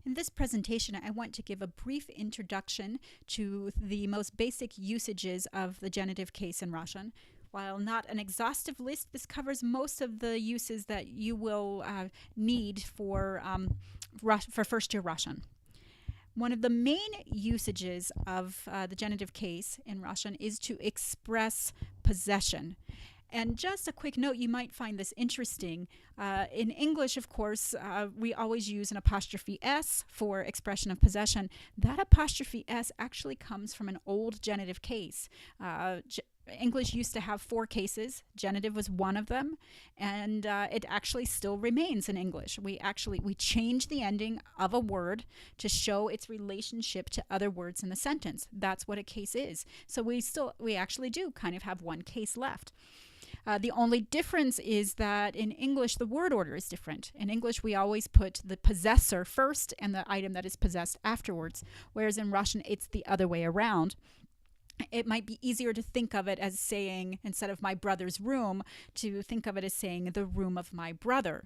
In this presentation, I want to give a brief introduction to the most basic usages of the genitive case in Russian. While not an exhaustive list, this covers most of the uses that you will need for first-year Russian. One of the main usages of the genitive case in Russian is to express possession. And just a quick note, you might find this interesting. In English, of course, we always use an apostrophe S for expression of possession. That apostrophe S actually comes from an old genitive case. English used to have 4 cases. Genitive was one of them, and it actually still remains in English. We change the ending of a word to show its relationship to other words in the sentence. That's what a case is. So we actually do kind of have one case left. The only difference is that in English, the word order is different. In English, we always put the possessor first and the item that is possessed afterwards, whereas in Russian, it's the other way around. It might be easier to think of it as saying, instead of my brother's room, to think of it as saying the room of my brother,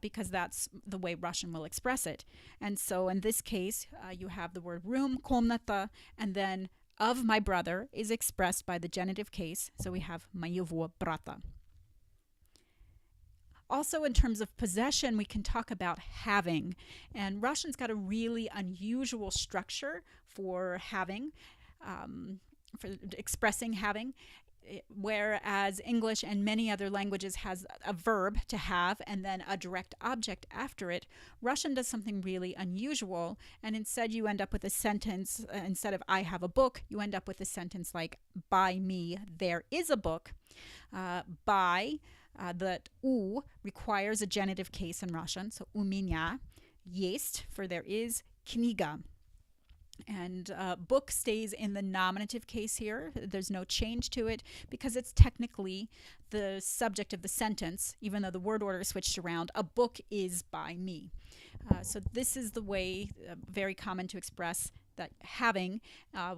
because that's the way Russian will express it. And so in this case, you have the word room, комната, and then of my brother is expressed by the genitive case. So we have моего брата. Also, in terms of possession, we can talk about having. And Russian's got a really unusual structure for having, for expressing having, whereas English and many other languages has a verb to have and then a direct object after it. Russian does something really unusual, and instead you end up with a sentence, instead of I have a book, you end up with a sentence like by me there is a book. By, that u requires a genitive case in Russian, so у меня есть, for there is, книга. And book stays in the nominative case here. There's no change to it because it's technically the subject of the sentence, even though the word order is switched around. A book is by me. So this is the way, very common to express that having.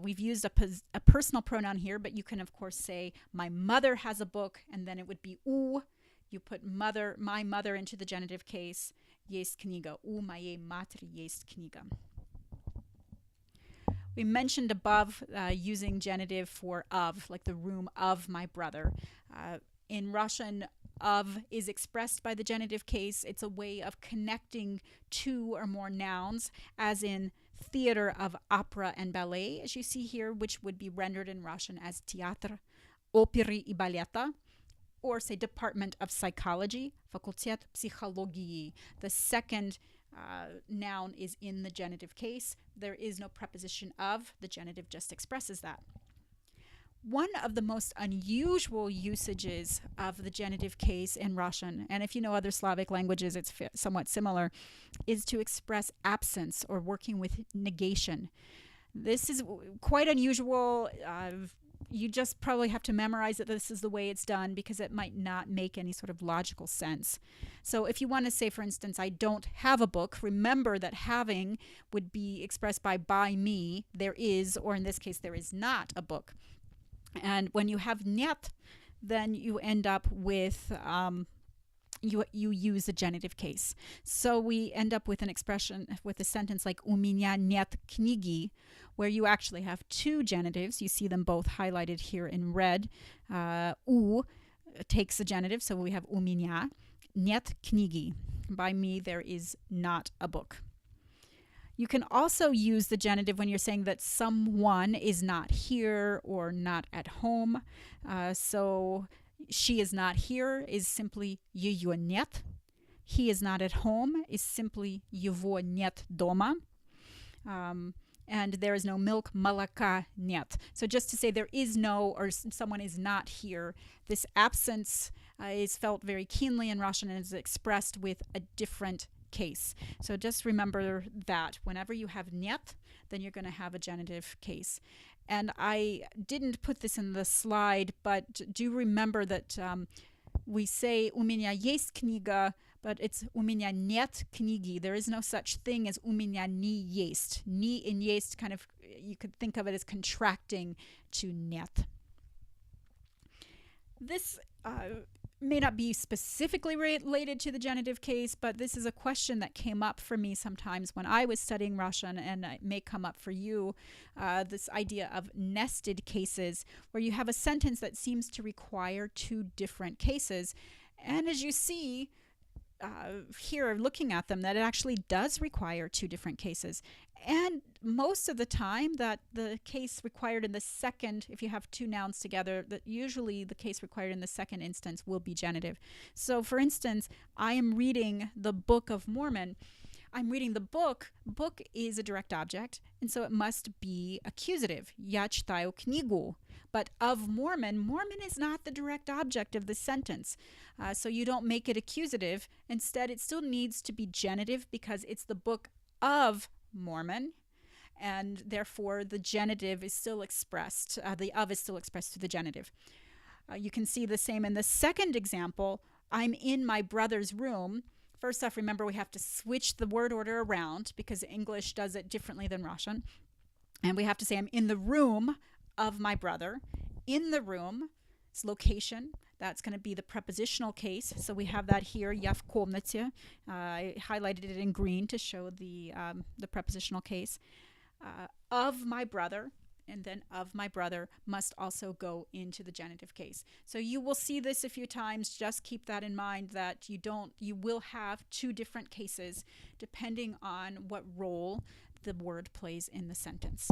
We've used a personal pronoun here, but you can, of course, say my mother has a book, and then it would be u. You put mother, my mother into the genitive case. Есть книга. У моей матери есть книга. We mentioned above using genitive for of, like the room of my brother. In Russian, of is expressed by the genitive case. It's a way of connecting 2 or more nouns, as in theater of opera and ballet, as you see here, which would be rendered in Russian as театр оперы и балета, or say department of psychology, факультет психологии. The second noun is in the genitive case. There is no preposition of. The genitive just expresses that. One of the most unusual usages of the genitive case in Russian, and if you know other Slavic languages, it's somewhat similar, is to express absence or working with negation. This is quite unusual. You just probably have to memorize that this is the way it's done because it might not make any sort of logical sense. So if you want to say, for instance, I don't have a book, remember that having would be expressed by me, there is, or in this case, there is not a book. And when you have нет, then you end up with you use the genitive case. So we end up with an expression, with a sentence like у меня нет книги, where you actually have 2 genitives. You see them both highlighted here in red. У takes the genitive, so we have у меня нет книги. By me, there is not a book. You can also use the genitive when you're saying that someone is not here or not at home. So she is not here is simply ее нет. He is not at home is simply его нет дома. And there is no milk, молока нет. So just to say there is no, or someone is not here, this absence is felt very keenly in Russian and is expressed with a different case. So just remember that whenever you have нет, then you're going to have a genitive case. And I didn't put this in the slide, but do remember that we say у меня есть книга, but it's у меня нет книги. There is no such thing as у меня не есть. Не in есть kind of, you could think of it as contracting to нет. This may not be specifically related to the genitive case, but this is a question that came up for me sometimes when I was studying Russian, and it may come up for you. This idea of nested cases, where you have a sentence that seems to require two different cases. And as you see, here looking at them, that it actually does require two different cases. And most of the time that the case required in the second, if you have two nouns together, that usually the case required in the second instance will be genitive. So for instance, I am reading the Book of Mormon. I'm reading the book. Book is a direct object, and so it must be accusative. Я читаю книгу. But of Mormon, Mormon is not the direct object of the sentence. So you don't make it accusative. Instead, it still needs to be genitive because it's the Book of Mormon, and therefore the genitive is still expressed. The of is still expressed through the genitive. You can see the same in the second example. I'm in my brother's room. First off, remember we have to switch the word order around because English does it differently than Russian. And we have to say I'm in the room of my brother. In the room is location. That's going to be the prepositional case. So we have that here, я в комнате. I highlighted it in green to show the prepositional case. Of my brother, and then of my brother must also go into the genitive case. So you will see this a few times. Just keep that in mind, that you will have two different cases depending on what role the word plays in the sentence.